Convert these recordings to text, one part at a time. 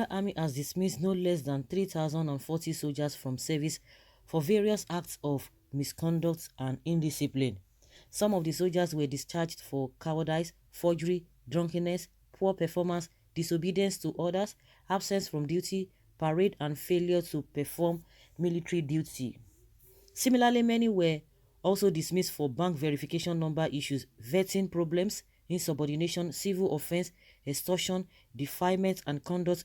Nigeria Army has dismissed no less than 3,040 soldiers from service for various acts of misconduct and indiscipline. Some of the soldiers were discharged for cowardice, forgery, drunkenness, poor performance, disobedience to orders, absence from duty, parade, and failure to perform military duty. Similarly, many were also dismissed for bank verification number issues, vetting problems, insubordination, civil offense, extortion, defilement, and conduct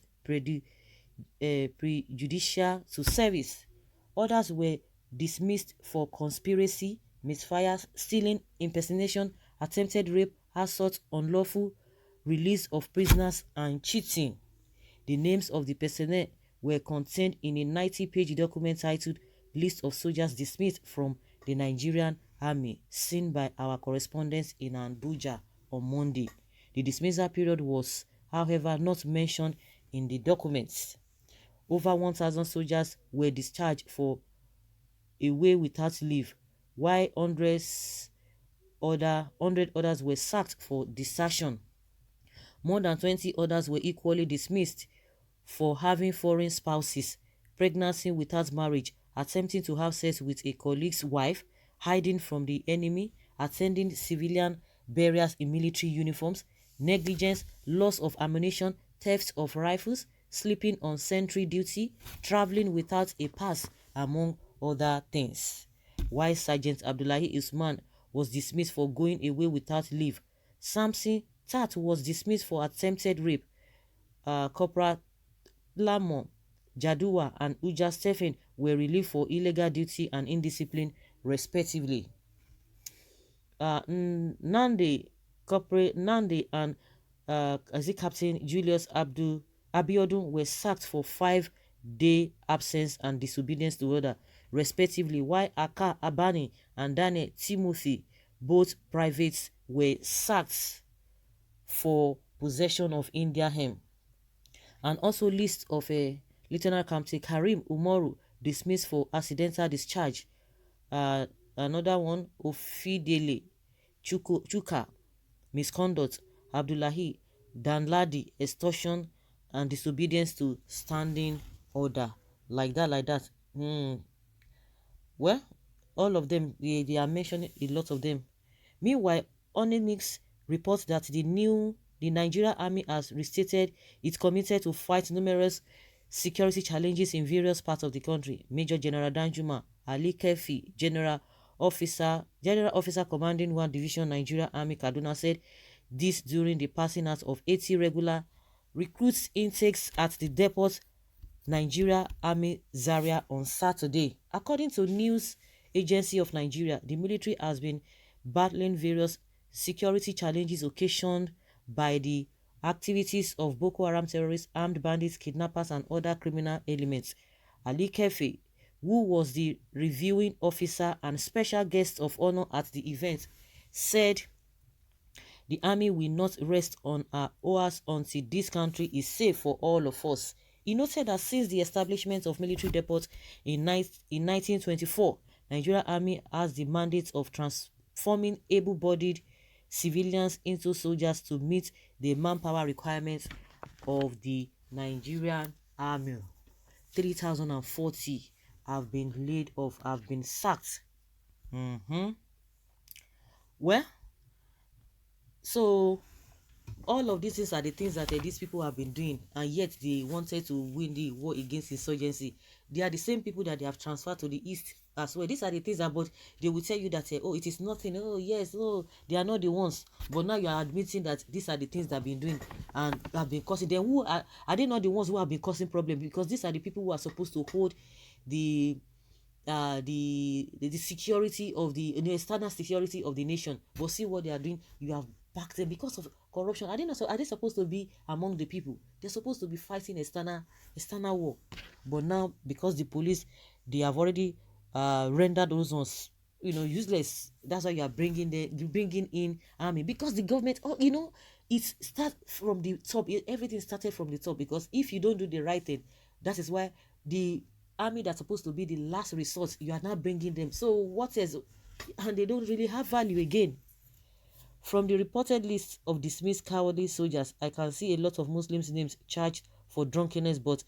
prejudicial to service. Others were dismissed for conspiracy, misfires, stealing, impersonation, attempted rape, assault, unlawful release of prisoners, and cheating. The names of the personnel were contained in a 90-page document titled List of Soldiers Dismissed from the Nigerian Army, seen by our correspondents in Abuja on Monday. The dismissal period was, however, not mentioned in the documents. Over 1,000 soldiers were discharged for away without leave, while 100 others were sacked for desertion. More than 20 others were equally dismissed for having foreign spouses, pregnancy without marriage, attempting to have sex with a colleague's wife, hiding from the enemy, attending civilian burials in military uniforms, negligence, loss of ammunition, theft of rifles, sleeping on sentry duty, traveling without a pass, among other things. While Sergeant Abdullahi Usman was dismissed for going away without leave, Samson Tat was dismissed for attempted rape. Corporal Lamon Jaduwa and Uja Stephen were relieved for illegal duty and indiscipline, respectively. Nande, Corporal Nande, and Captain Julius Abiodun were sacked for 5-day absence and disobedience to order, respectively, while Aka Abani and Daniel Timothy, both privates, were sacked for possession of Ñ'Ãrm. And also list of Lieutenant Captain Karim Umoru dismissed for accidental discharge. Another one, Ofidele Chuka, misconduct, Abdullahi Danladi, extortion and disobedience to standing order. Like that. Well, all of them, they are mentioning a lot of them. Meanwhile, Onyx reports that the Nigerian Army has restated its committed to fight numerous security challenges in various parts of the country. Major General Danjuma Ali Kefi, General Officer Commanding 1 Division Nigerian Army Kaduna, said this during the passing out of 80 regular recruits intakes at the depot Nigeria Army Zaria on Saturday. According to News Agency of Nigeria, the military has been battling various security challenges occasioned by the activities of Boko Haram terrorists, armed bandits, kidnappers, and other criminal elements. Ali Kefi, who was the reviewing officer and special guest of honor at the event, said the army will not rest on our oars until this country is safe for all of us. He noted that since the establishment of military depots in 1924, Nigeria Army has the mandate of transforming able-bodied civilians into soldiers to meet the manpower requirements of the Nigerian Army. 3,040 have been laid off, have been sacked. Well, so all of these things are the things that these people have been doing, and yet they wanted to win the war against insurgency. They are the same people that they have transferred to the east as well. These are the things that, but they will tell you that oh, it is nothing. Oh yes, oh, they are not the ones. But now you are admitting that these are the things that have been doing and have been causing. Then who are they not the ones who have been causing problems? Because these are the people who are supposed to hold the security of the external security of the nation. But see what they are doing. You have backed them because of corruption. Are they supposed to be among the people? They're supposed to be fighting external war. But now, because the police, they have already rendered those ones useless. That's why you are bringing in army, because the government, it starts from the top. Everything started from the top, because if you don't do the right thing, that is why the army that's supposed to be the last resort, you are now bringing them. So what else? And they don't really have value again. From the reported list of dismissed cowardly soldiers, I can see a lot of Muslims' names charged for drunkenness, but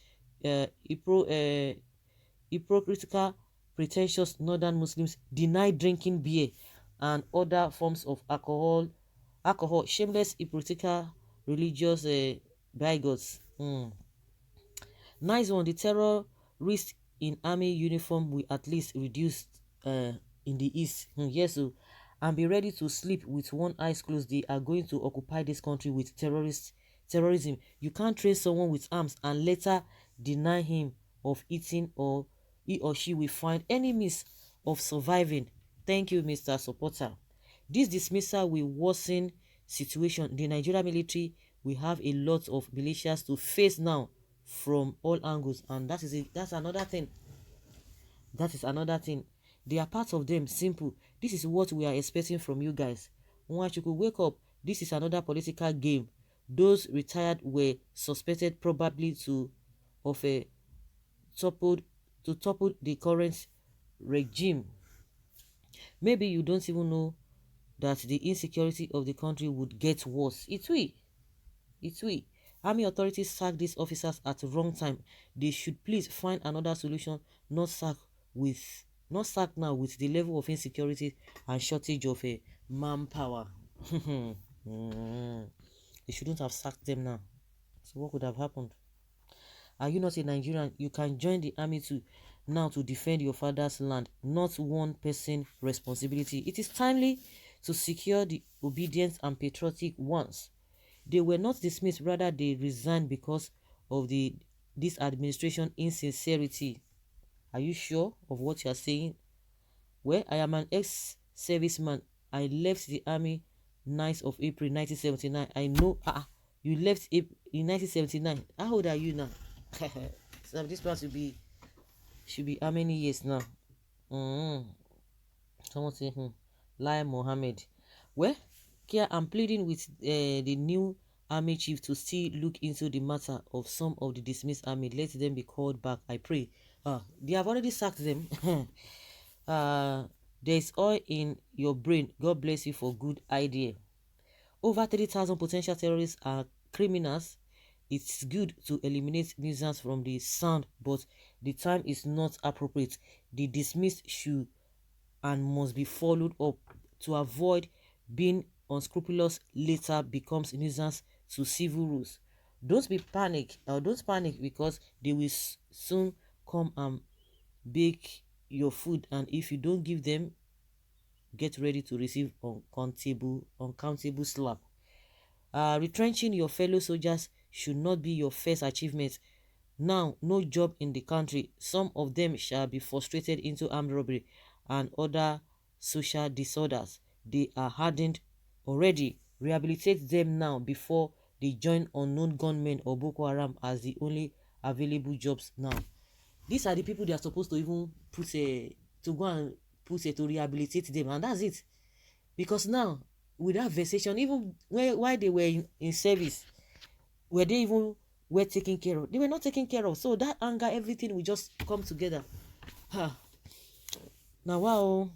hypocritical, pretentious northern Muslims deny drinking beer and other forms of alcohol, shameless, hypocritical, religious bigots. Nice one. The terrorists in army uniform will at least reduce in the east. Yes, so, and be ready to sleep with one eye closed. They are going to occupy this country with terrorism. You can't train someone with arms and later deny him of eating, or he or she will find any means of surviving. Thank you, Mr. Supporter. This dismissal will worsen situation. The Nigerian military will have a lot of militias to face now from all angles, and that's another thing. That is another thing. They are part of them. Simple. This is what we are expecting from you guys. Once you could wake up, this is another political game. Those retired were suspected probably to of a toppled to topple the current regime. Maybe you don't even know that the insecurity of the country would get worse. It will. It will. Army authorities sack these officers at the wrong time. They should please find another solution, not sack now with the level of insecurity and shortage of manpower. They shouldn't have sacked them now. So what could have happened? Are you not a Nigerian? You can join the army to defend your father's land, not one person responsibility. It is timely to secure the obedient and patriotic ones. They were not dismissed, rather they resigned because of this administration insincerity. Are you sure of what you are saying? Well, I am an ex-serviceman. I left the army 9th of April 1979. I know you left in 1979. How old are you now? So this one should be how many years now? Someone say Lai Mohammed. Well, Kia, I'm pleading with the new army chief to still look into the matter of some of the dismissed army. Let them be called back, I pray. They have already sacked them. There's oil in your brain. God bless you for good idea. Over 30,000 potential terrorists are criminals. It's good to eliminate nuisance from the sound, but the time is not appropriate. The dismissed should and must be followed up to avoid being unscrupulous later becomes nuisance to civil rules. Don't panic because they will soon come and bake your food, and if you don't give them, get ready to receive uncountable slap. Retrenching your fellow soldiers should not be your first achievement. Now, no job in the country. Some of them shall be frustrated into armed robbery and other social disorders. They are hardened already. Rehabilitate them now before they join unknown gunmen or Boko Haram as the only available jobs now. These are the people they are supposed to even to rehabilitate them, and that's it. Because now, without vexation, even while they were in service, were they even were taken care of? They were not taken care of. So that anger, everything will just come together. Now, wow.